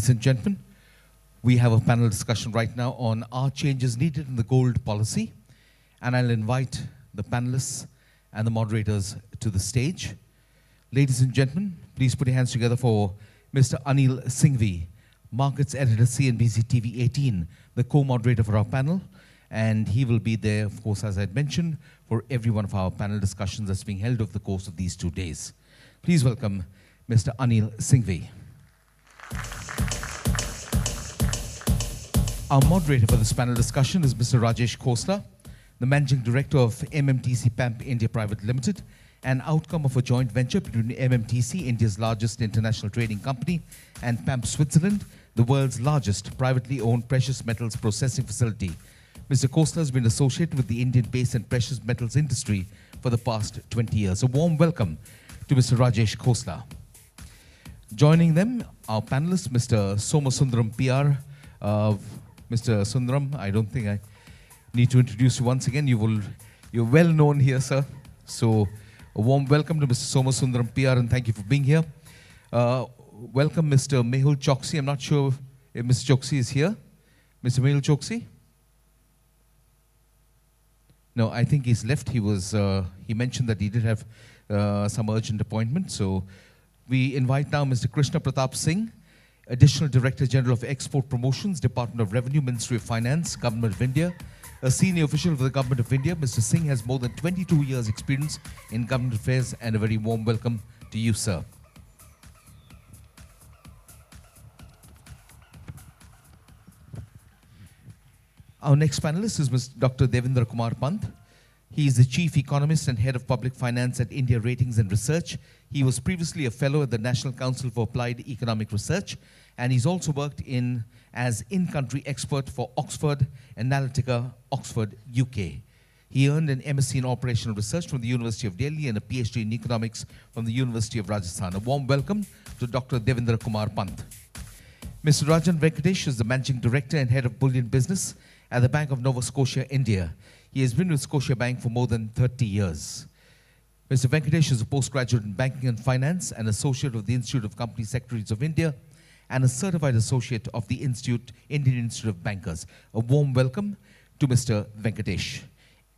Ladies and gentlemen, we have a panel discussion right now on are changes needed in the gold policy, and I'll invite the panelists and the moderators to the stage. Ladies and gentlemen, please put your hands together for Mr. Anil Singhvi, Markets Editor, CNBC TV 18, the co-moderator for our panel, and he will be there, of course, as I'd mentioned, for every one of our panel discussions that's being held over the course of these 2 days. Please welcome Mr. Anil Singhvi. Our moderator for this panel discussion is Mr. Rajesh Khosla, the Managing Director of MMTC PAMP India Private Limited, an outcome of a joint venture between MMTC, India's largest international trading company, and PAMP Switzerland, the world's largest privately owned precious metals processing facility. Mr. Khosla has been associated with the Indian base and precious metals industry for the past 20 years. A warm welcome to Mr. Rajesh Khosla. Joining them, our panelists, Mr. Somasundaram PR. Mr. Sundaram, I don't think I need to introduce you once again. You're well known here, sir. So a warm welcome to Mr. Somasundaram PR, and thank you for being here. Welcome, Mr. Mehul Choksi. I'm not sure if Mr. Choksi is here. Mr. Mehul Choksi? No, I think he's left. He mentioned that he did have some urgent appointment. So we invite now Mr. Krishna Pratap Singh, Additional Director General of Export Promotions, Department of Revenue, Ministry of Finance, Government of India. A senior official of the Government of India, Mr. Singh has more than 22 years experience in government affairs, and a very warm welcome to you, sir. Our next panelist is Mr. Dr. Devendra Kumar Pant. He is the Chief Economist and Head of Public Finance at India Ratings and Research. He was previously a Fellow at the National Council for Applied Economic Research, and he's also worked as in-country expert for Oxford Analytica, Oxford, UK. He earned an MSc in Operational Research from the University of Delhi and a PhD in Economics from the University of Rajasthan. A warm welcome to Dr. Devendra Kumar Pant. Mr. Rajan Venkatesh is the Managing Director and Head of Bullion Business at the Bank of Nova Scotia, India. He has been with Scotiabank for more than 30 years. Mr. Venkatesh is a postgraduate in Banking and Finance, an associate of the Institute of Company Secretaries of India, and a certified associate of the Indian Institute of Bankers. A warm welcome to Mr. Venkatesh.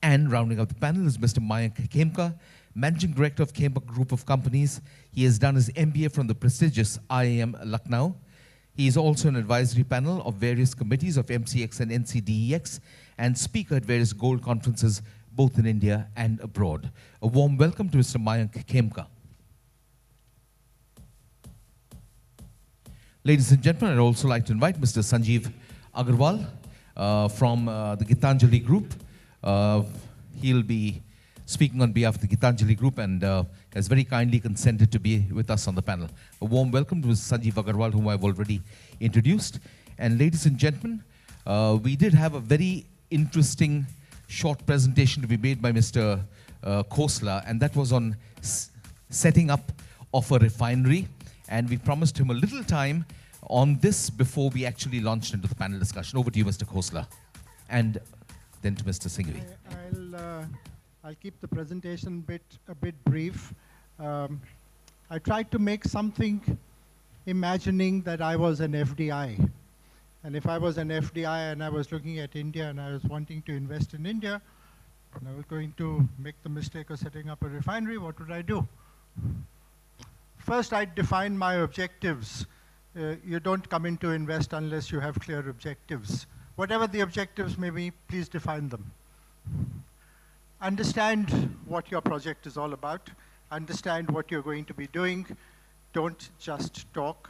And rounding up the panel is Mr. Mayank Khemka, Managing Director of Khemka Group of Companies. He has done his MBA from the prestigious IIM Lucknow. He is also an advisory panel of various committees of MCX and NCDEX and speaker at various gold conferences both in India and abroad. A warm welcome to Mr. Mayank Khemka. Ladies and gentlemen, I'd also like to invite Mr. Sanjeev Agarwal from the Gitanjali Group. He'll be speaking on behalf of the Gitanjali Group and has very kindly consented to be with us on the panel. A warm welcome to Mr. Sanjeev Agarwal, whom I've already introduced. And ladies and gentlemen, we did have a very interesting short presentation to be made by Mr. Khosla, and that was on setting up of a refinery. And we promised him a little time on this before we actually launched into the panel discussion. Over to you, Mr. Khosla, and then to Mr. Singhvi. I'll keep the presentation a bit brief. I tried to make something imagining that I was an FDI. And if I was an FDI and I was looking at India and I was wanting to invest in India, and I was going to make the mistake of setting up a refinery, what would I do? First, I'd define my objectives. You don't come in to invest unless you have clear objectives. Whatever the objectives may be, please define them. Understand what your project is all about. Understand what you're going to be doing. Don't just talk.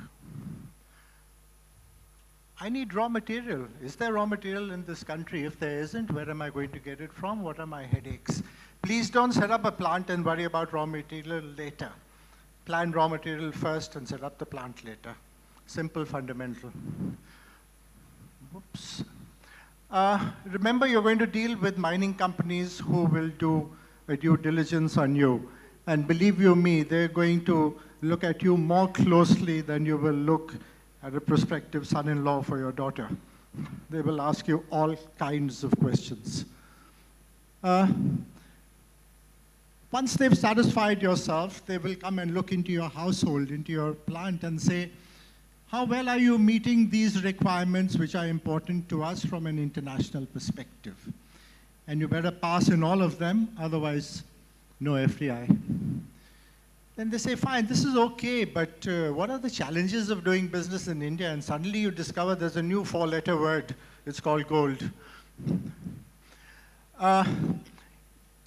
I need raw material. Is there raw material in this country? If there isn't, where am I going to get it from? What are my headaches? Please don't set up a plant and worry about raw material later. Plan raw material first and set up the plant later. Simple, fundamental. Whoops. Remember, you're going to deal with mining companies who will do a due diligence on you. And believe you me, they're going to look at you more closely than you will look at a prospective son-in-law for your daughter. They will ask you all kinds of questions. Once they've satisfied yourself, they will come and look into your household, into your plant, and say, How well are you meeting these requirements which are important to us from an international perspective? And you better pass in all of them, otherwise no FDI. Then they say, fine, this is okay, but what are the challenges of doing business in India? And suddenly you discover there's a new four-letter word. It's called gold.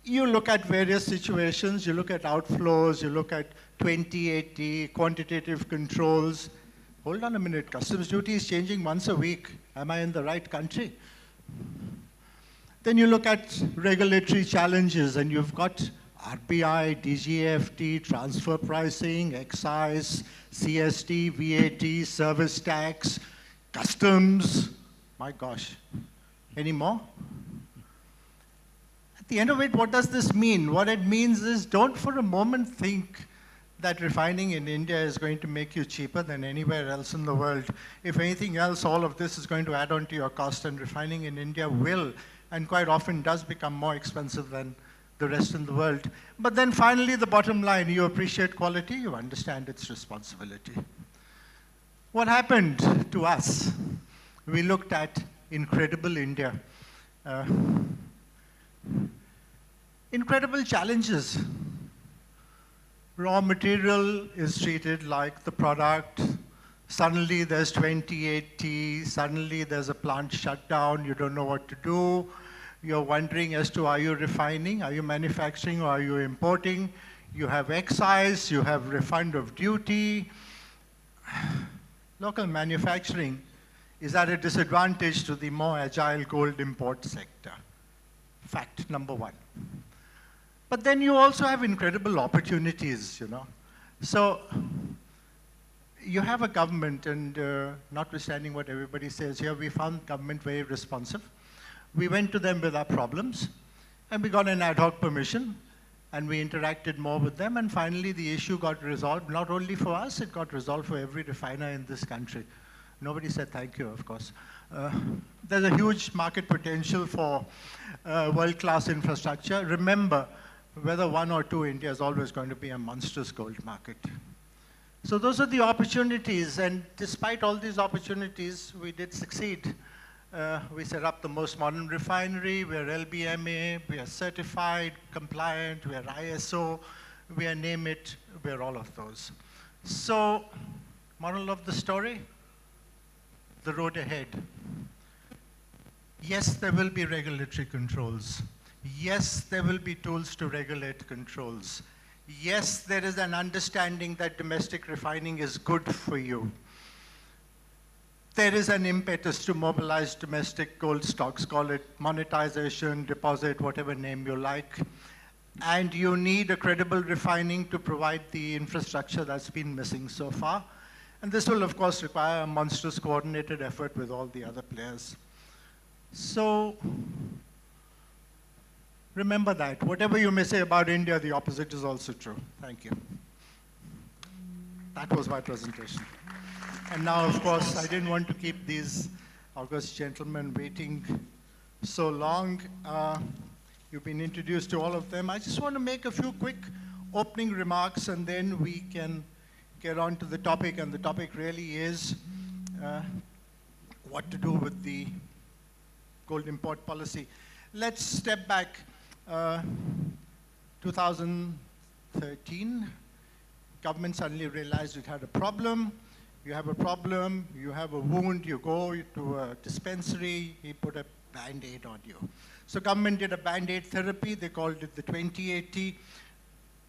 You look at various situations. You look at outflows. You look at 2080, quantitative controls. Hold on a minute. Customs duty is changing once a week. Am I in the right country? Then you look at regulatory challenges, and you've got RBI, DGFT, transfer pricing, excise, CST, VAT, service tax, customs. My gosh. Any more? At the end of it, what does this mean? What it means is don't for a moment think that refining in India is going to make you cheaper than anywhere else in the world. If anything else, all of this is going to add on to your cost, and refining in India will, and quite often does, become more expensive than the rest in the world. But then finally, the bottom line, you appreciate quality, you understand its responsibility. What happened to us? We looked at incredible India. Incredible challenges. Raw material is treated like the product. Suddenly there's 2080, suddenly there's a plant shutdown, you don't know what to do. You're wondering as to, are you refining, are you manufacturing, or are you importing? You have excise, you have refund of duty. Local manufacturing is at a disadvantage to the more agile gold import sector. Fact number one. But then you also have incredible opportunities, you know. So you have a government, and notwithstanding what everybody says here, we found government very responsive. We went to them with our problems, and we got an ad hoc permission, and we interacted more with them, and finally the issue got resolved, not only for us, it got resolved for every refiner in this country. Nobody said thank you, of course. There's a huge market potential for world-class infrastructure. Remember, whether one or two, India is always going to be a monstrous gold market. So those are the opportunities, and despite all these opportunities, we did succeed. We set up the most modern refinery, we're LBMA, we are certified, compliant, we are ISO, we are name it, we're all of those. So, moral of the story, the road ahead. Yes, there will be regulatory controls. Yes, there will be tools to regulate controls. Yes, there is an understanding that domestic refining is good for you. There is an impetus to mobilize domestic gold stocks, call it monetization, deposit, whatever name you like. And you need a credible refining to provide the infrastructure that's been missing so far. And this will, of course, require a monstrous coordinated effort with all the other players. So, remember that. Whatever you may say about India, the opposite is also true. Thank you. That was my presentation. And now, of course, I didn't want to keep these august gentlemen waiting so long. You've been introduced to all of them. I just want to make a few quick opening remarks, and then we can get on to the topic. And the topic really is what to do with the gold import policy. Let's step back. 2013, government suddenly realized it had a problem. You have a problem, you have a wound, you go to a dispensary, he put a Band-Aid on you. So government did a Band-Aid therapy, they called it the 2080.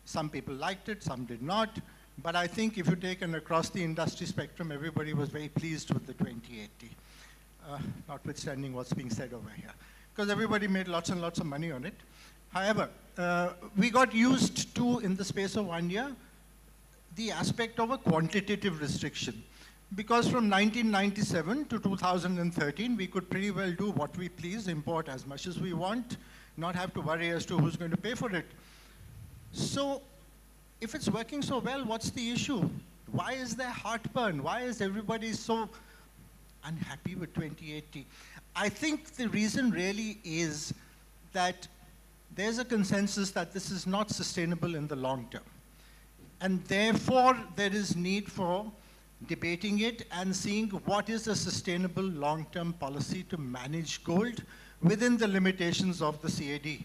Some people liked it, some did not. But I think if you take an across the industry spectrum, everybody was very pleased with the 2080, notwithstanding what's being said over here. Because everybody made lots and lots of money on it. However, we got used to, in the space of 1 year, the aspect of a quantitative restriction. Because from 1997 to 2013, we could pretty well do what we please, import as much as we want, not have to worry as to who's going to pay for it. So, if it's working so well, what's the issue? Why is there heartburn? Why is everybody so unhappy with 2080? I think the reason really is that there's a consensus that this is not sustainable in the long term. And therefore, there is need for debating it and seeing what is a sustainable long-term policy to manage gold within the limitations of the CAD.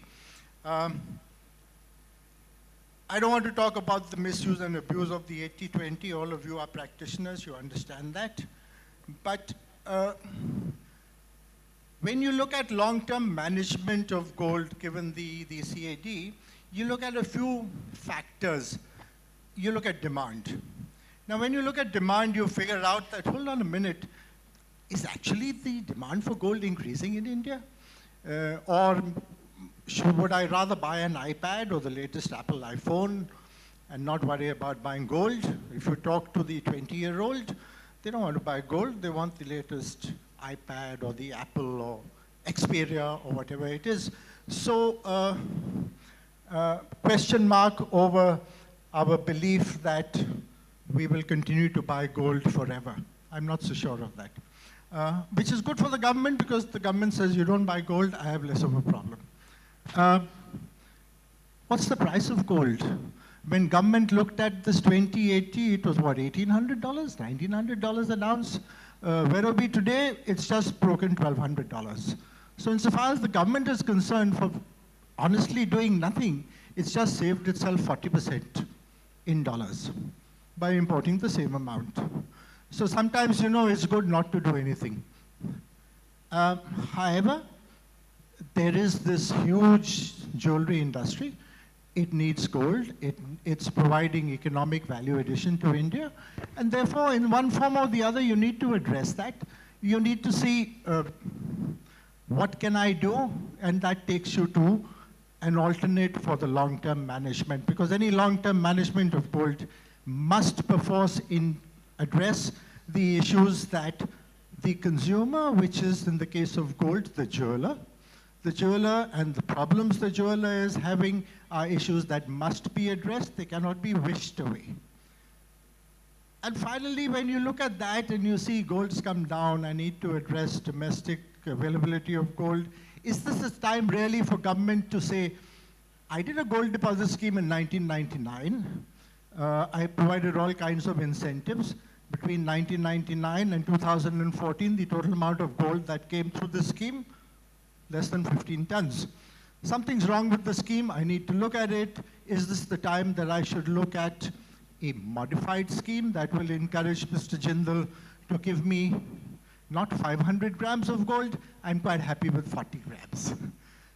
I don't want to talk about the misuse and abuse of the 80-20. All of you are practitioners, you understand that. But when you look at long-term management of gold, given the CAD, you look at a few factors. You look at demand. Now, when you look at demand, you figure out that, hold on a minute, is actually the demand for gold increasing in India? Would I rather buy an iPad or the latest Apple iPhone and not worry about buying gold? If you talk to the 20-year-old, they don't want to buy gold. They want the latest iPad or the Apple or Xperia or whatever it is. So, question mark over our belief that we will continue to buy gold forever. I'm not so sure of that. Which is good for the government, because the government says you don't buy gold, I have less of a problem. What's the price of gold? When government looked at this 2080, it was what, $1,800, $1,900 an ounce? Where are we today? It's just broken $1,200. So insofar as the government is concerned, for honestly doing nothing, it's just saved itself 40% in dollars by importing the same amount. So sometimes, you know, it's good not to do anything. However, there is this huge jewelry industry. It needs gold. It's providing economic value addition to India. And therefore, in one form or the other, you need to address that. You need to see what can I do? And that takes you to an alternate for the long-term management. Because any long-term management of gold must perforce address the issues that the consumer, which is in the case of gold, the jeweler and the problems the jeweler is having are issues that must be addressed. They cannot be wished away. And finally, when you look at that and you see gold's come down, I need to address domestic availability of gold. Is this a time really for government to say, I did a gold deposit scheme in 1999. I provided all kinds of incentives. Between 1999 and 2014, the total amount of gold that came through the scheme, less than 15 tons. Something's wrong with the scheme. I need to look at it. Is this the time that I should look at a modified scheme that will encourage Mr. Jindal to give me not 500 grams of gold? I'm quite happy with 40 grams.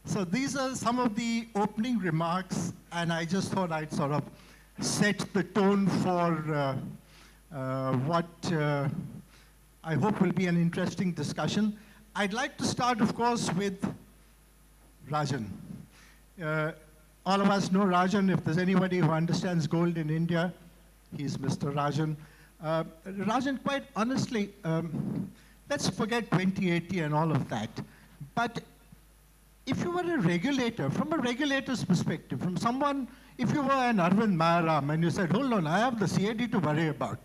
So these are some of the opening remarks, and I just thought I'd sort of set the tone for what I hope will be an interesting discussion. I'd like to start, of course, with Rajan. All of us know Rajan. If there's anybody who understands gold in India, he's Mr. Rajan. Rajan, quite honestly, let's forget 2080 and all of that. But if you were a regulator, from a regulator's perspective, from someone, if you were an Arvind Mayaram and you said, hold on, I have the CAD to worry about,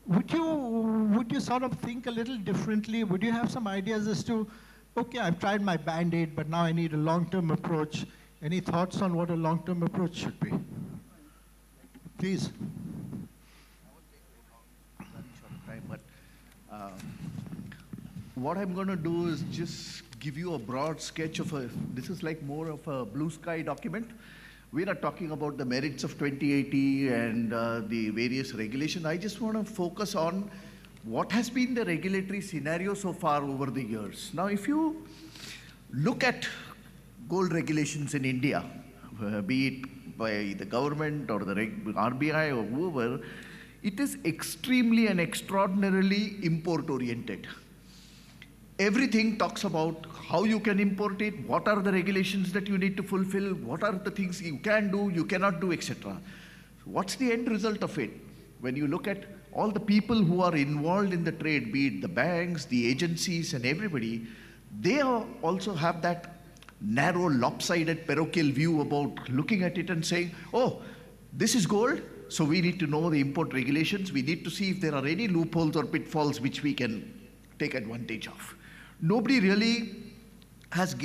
would you sort of think a little differently? Would you have some ideas as to, okay, I've tried my Band-Aid, but now I need a long-term approach. Any thoughts on what a long-term approach should be? Please. What I'm going to do is just give you a broad sketch of this is like more of a blue sky document. We're not talking about the merits of 2080 and the various regulations. I just want to focus on what has been the regulatory scenario so far over the years. Now, if you look at gold regulations in India, be it by the government or the RBI or whoever, it is extremely and extraordinarily import-oriented. Everything talks about how you can import it, what are the regulations that you need to fulfill, what are the things you can do, you cannot do, etc. What's the end result of it? When you look at all the people who are involved in the trade, be it the banks, the agencies, and everybody, they also have that narrow, lopsided, parochial view about looking at it and saying, oh, this is gold, so we need to know the import regulations. We need to see if there are any loopholes or pitfalls which we can take advantage of. Nobody really has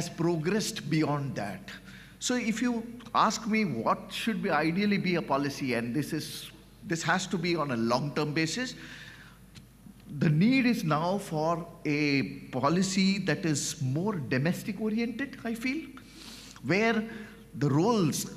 progressed beyond that. So if you ask me what should be ideally be a policy, and this is This has to be on a long-term basis. The need is now for a policy that is more domestic oriented, I feel, where the roles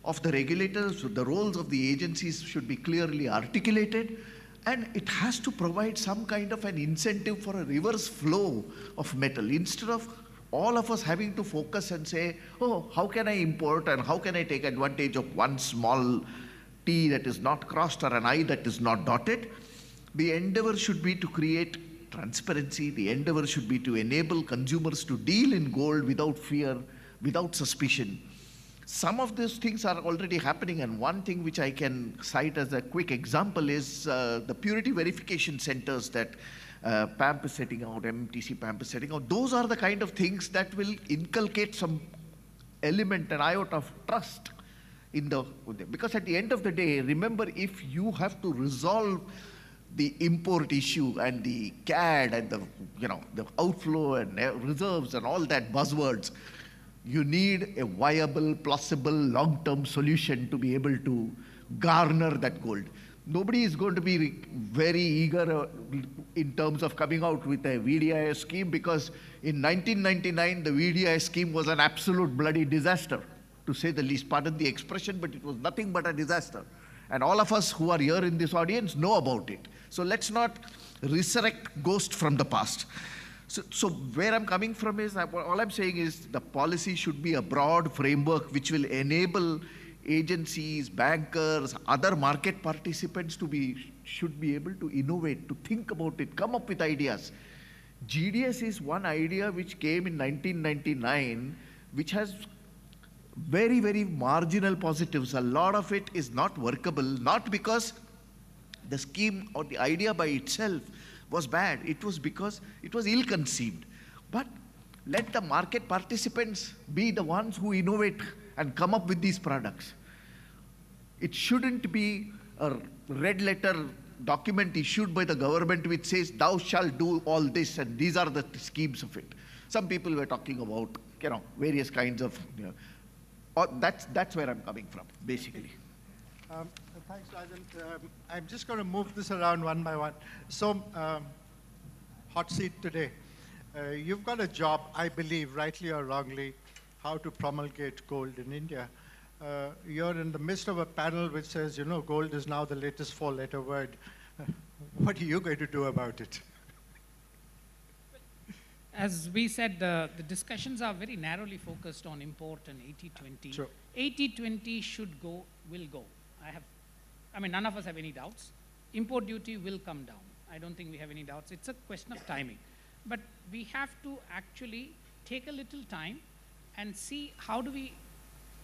of the regulators, the roles of the agencies should be clearly articulated, and it has to provide some kind of an incentive for a reverse flow of metal. Instead of all of us having to focus and say, oh, how can I import and how can I take advantage of one small T that is not crossed or an I that is not dotted? The endeavor should be to create transparency. The endeavor should be to enable consumers to deal in gold without fear, without suspicion. Some of these things are already happening, and one thing which I can cite as a quick example is the purity verification centers that PAMP is setting out, MTC PAMP is setting out. Those are the kind of things that will inculcate some element, an iota of trust in the, because at the end of the day, remember, if you have to resolve the import issue and the CAD and the, the outflow and reserves and all that buzzwords, you need a viable, plausible, long-term solution to be able to garner that gold. Nobody is going to be very eager in terms of coming out with a VDIS scheme, because in 1999, the VDIS scheme was an absolute bloody disaster, to say the least. Pardon the expression, but it was nothing but a disaster. And all of us who are here in this audience know about it. So let's not resurrect ghosts from the past. So where I'm coming from is, all I'm saying is the policy should be a broad framework which will enable agencies, bankers, other market participants should be able to innovate, to think about it, come up with ideas. GDS is one idea which came in 1999, which has very, very marginal positives. A lot of it is not workable, not because the scheme or the idea by itself was bad. It was because it was ill-conceived. But let the market participants be the ones who innovate and come up with these products. It shouldn't be a red letter document issued by the government which says, thou shalt do all this, and these are the schemes of it. Some people were talking about, various kinds of, that's where I'm coming from, basically. Thanks, Rajan. I'm just going to move this around one by one. So, hot seat today. You've got a job, I believe, rightly or wrongly, how to promulgate gold in India. You're in the midst of a panel which says, gold is now the latest four-letter word. What are you going to do about it? As we said, the discussions are very narrowly focused on import and 80-20. Sure. 80-20 will go. None of us have any doubts. Import duty will come down. I don't think we have any doubts. It's a question of timing. But we have to actually take a little time and see how do we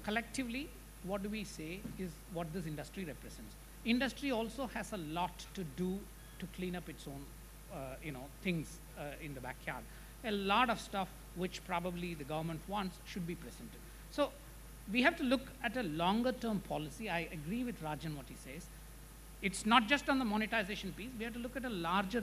collectively, what do we say is what this industry represents. Industry also has a lot to do to clean up its own, things in the backyard. A lot of stuff which probably the government wants should be presented. So we have to look at a longer term policy. I agree with Rajan what he says. It's not just on the monetization piece. We have to look at a larger,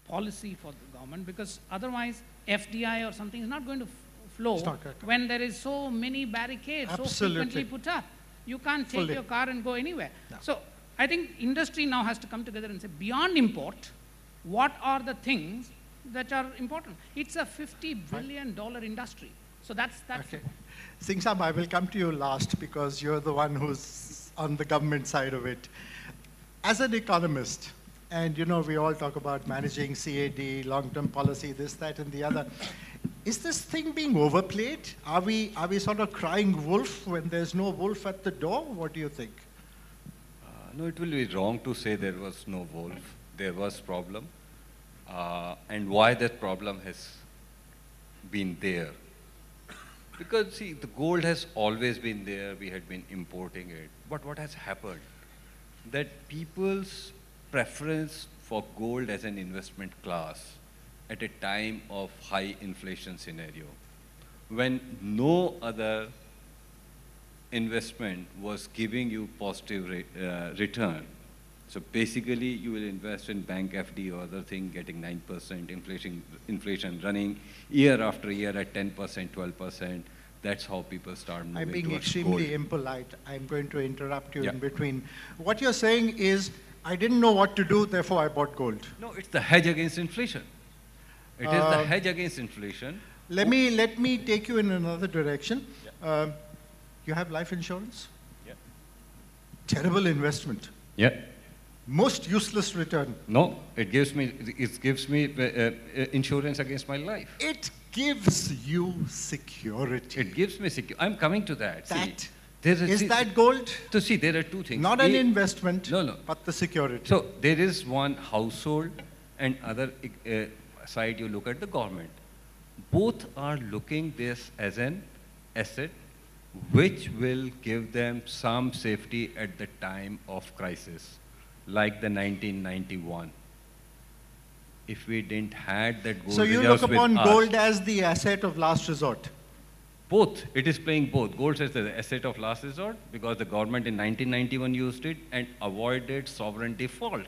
policy for the government, because otherwise FDI or something is not going to flow when there is so many barricades so frequently put up. You can't take your car and go anywhere. No. So I think industry now has to come together and say, beyond import, what are the things that are important? It's a $50 billion industry. So that's okay. Singh Saab, I will come to you last because you're the one who's on the government side of it. As an economist, and we all talk about managing CAD, long-term policy, this, that, and the other. Is this thing being overplayed? Are we sort of crying wolf when there's no wolf at the door? What do you think? No, it will be wrong to say there was no wolf. There was problem. And why that problem has been there. Because, see, the gold has always been there. We had been importing it. But what has happened? That people's preference for gold as an investment class at a time of high inflation scenario, when no other investment was giving you positive return. So basically, you will invest in bank FD or other thing, getting 9%, inflation running year after year at 10%, 12%. That's how people start moving I'm being towards extremely gold. impolite. I'm going to interrupt you Yeah. in between. What you're saying is, I didn't know what to do, therefore I bought gold. No, it's the hedge against inflation. It is the hedge against inflation. Let me take you in another direction. You have life insurance? Yeah. Terrible investment. Yeah. Most useless return. No, it gives me insurance against my life. It gives you security. It gives me I'm coming to that. That See, that gold? So see, there are two things. Not an investment, No. but the security. So there is one household and other side you look at the government. Both are looking this as an asset which will give them some safety at the time of crisis, like the 1991. If we didn't had that gold So you reserves look with upon us- gold as the asset of last resort. Both. It is playing both. Gold is the asset of last resort because the government in 1991 used it and avoided sovereign default.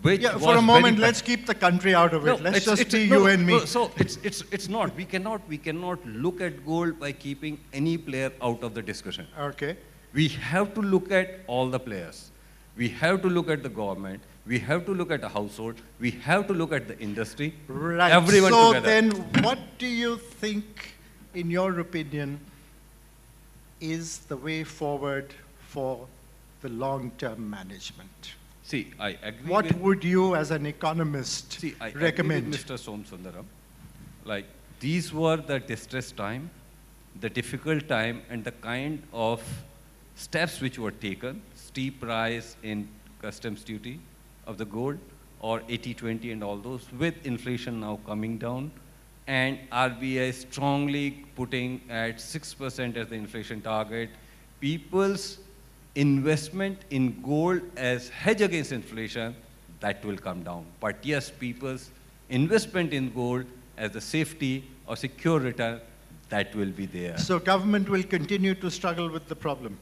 Which Yeah, was for a moment, very let's keep the country out of it. No, Let's it's- just it's- be no, you and me. no, so it's not. We cannot look at gold by keeping any player out of the discussion. Okay. We have to look at all the players. We have to look at the government. We have to look at the household. We have to look at the industry. Right. Everyone so together. then, what do you think, in your opinion, is the way forward for the long-term management? See, I agree What with, would you, as an economist, see, I recommend? agree with Mr. Somsundaram. Like, these were the distress time, the difficult time, and the kind of steps which were taken, steep rise in customs duty of the gold, or 80-20 and all those, with inflation now coming down, and RBI strongly putting at 6% as the inflation target. People's investment in gold as hedge against inflation, that will come down. But yes, people's investment in gold as the safety or secure return, that will be there. So government will continue to struggle with the problem.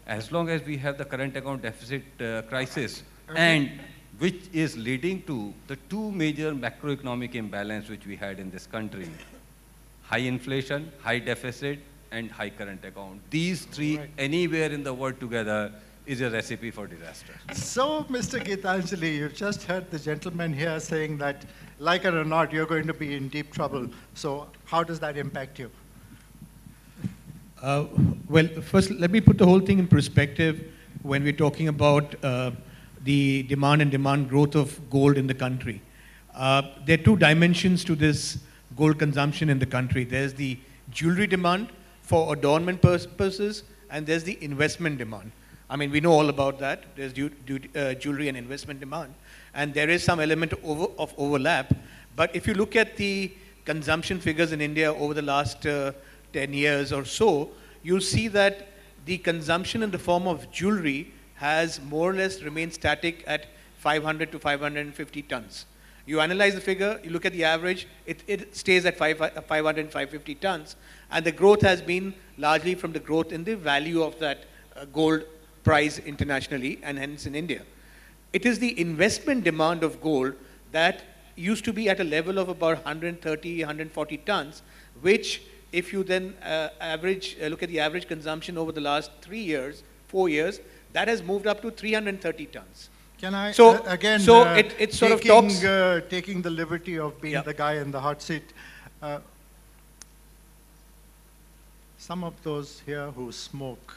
As long as we have the current account deficit crisis, and which is leading to the two major macroeconomic imbalance which we had in this country: high inflation, high deficit, and high current account. These three, anywhere in the world together, is a recipe for disaster. So, Mr. Geetanjali, you've just heard the gentleman here saying that, like it or not, you're going to be in deep trouble. So how does that impact you? Well, first, let me put the whole thing in perspective when we're talking about the demand and demand growth of gold in the country. There are two dimensions to this gold consumption in the country. There's the jewelry demand for adornment purposes, and there's the investment demand. I mean, we know all about that. There's jewelry and investment demand, and there is some element of overlap. But if you look at the consumption figures in India over the last 10 years or so, you'll see that the consumption in the form of jewelry has more or less remained static at 500 to 550 tons. You analyze the figure, you look at the average, it stays at 500 and 550 tons, and the growth has been largely from the growth in the value of that gold price internationally and hence in India. It is the investment demand of gold that used to be at a level of about 130, 140 tons, which if you then look at the average consumption over the last 3 years, 4 years, that has moved up to 330 tons. Can I, So- again, so it sort of talks- taking the liberty of being the guy in the hot seat, some of those here who smoke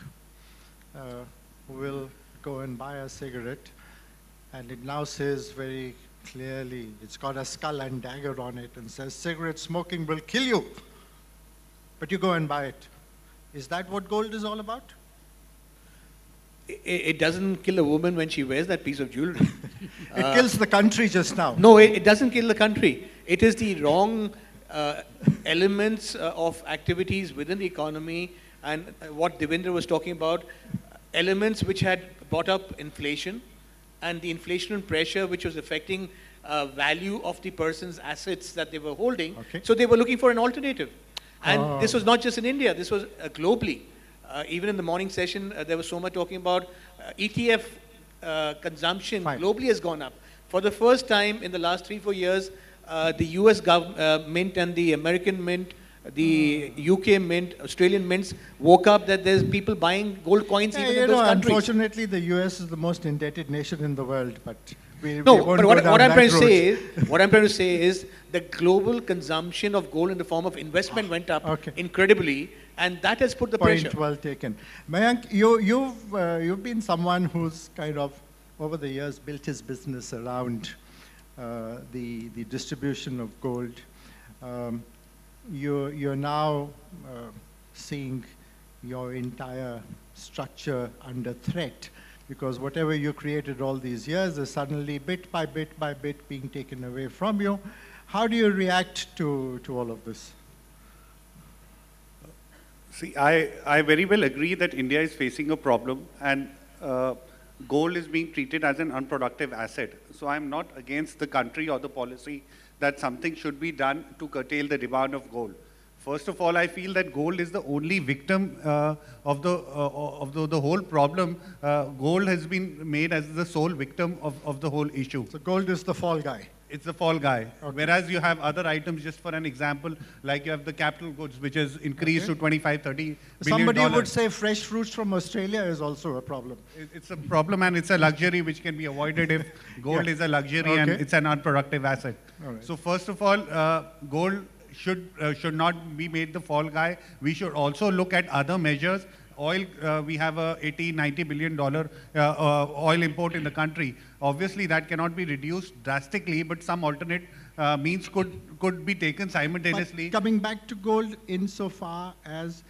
will go and buy a cigarette, and it now says very clearly, it's got a skull and dagger on it, and says, cigarette smoking will kill you. But you go and buy it. Is that what gold is all about? It doesn't kill a woman when she wears that piece of jewelry. It kills the country just now. No, it doesn't kill the country. It is the wrong elements of activities within the economy, and what Devendra was talking about, elements which had brought up inflation and the inflationary pressure which was affecting value of the person's assets that they were holding. Okay. So they were looking for an alternative. And this was not just in India, this was globally. Even in the morning session, there was Soma talking about ETF consumption globally has gone up. For the first time in the last 3-4 years, the US mint and the American mint The UK mint, Australian mints woke up that there's people buying gold coins even in those countries. Unfortunately, the US is the most indebted nation in the world, but we No, won't but go what down I'm that trying to road. say is, what I'm trying to say is the global consumption of gold in the form of investment went up incredibly, and that has put the pressure. Point well taken. Mayank, you've been someone who's kind of, over the years, built his business around the distribution of gold. You're now seeing your entire structure under threat, because whatever you created all these years is suddenly bit by bit being taken away from you. How do you react to all of this? See, I very well agree that India is facing a problem, and gold is being treated as an unproductive asset. So I'm not against the country or the policy that something should be done to curtail the demand of gold. First of all, I feel that gold is the only victim of the whole problem. Gold has been made as the sole victim of the whole issue. So gold is the fall guy. It's the fall guy. Okay. Whereas you have other items, just for an example, like you have the capital goods, which has increased to 25, 30 billion Somebody would say fresh fruits from Australia is also a problem. It's a problem, and it's a luxury which can be avoided if gold is a luxury and it's an unproductive asset. Right. So first of all, gold should not be made the fall guy. We should also look at other measures. Oil, we have a $80–90 billion oil import in the country. Obviously, that cannot be reduced drastically, but some alternate means could be taken simultaneously. But coming back to gold, insofar as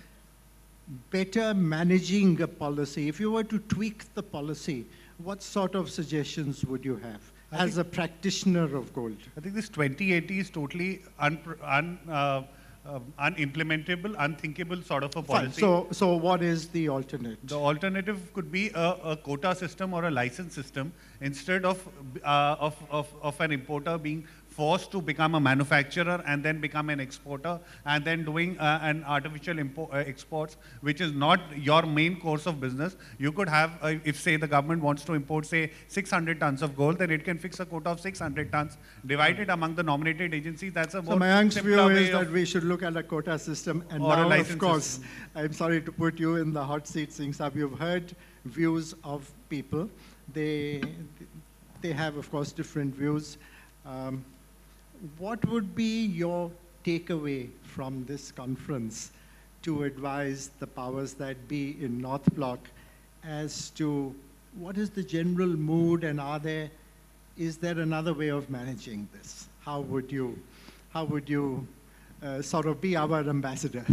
better managing a policy, if you were to tweak the policy, what sort of suggestions would you have as a practitioner of gold? I think this 2080 is totally unimplementable, unthinkable sort of a policy. Fine. So what is the alternate? The alternative could be a quota system or a license system, instead of an importer being forced to become a manufacturer and then become an exporter and then doing an artificial exports, which is not your main course of business. You could have, if say the government wants to import say 600 tons of gold, then it can fix a quota of 600 tons, divided among the nominated agencies. That's a more Mayank's view simpler way is that we should look at a quota system, and or a now, license of course, system. I'm sorry to put you in the hot seat, Singh Saab. You've heard views of people. They have, of course, different views. What would be your takeaway from this conference to advise the powers that be in North Block as to what is the general mood, and is there another way of managing this? How would you sort of be our ambassador?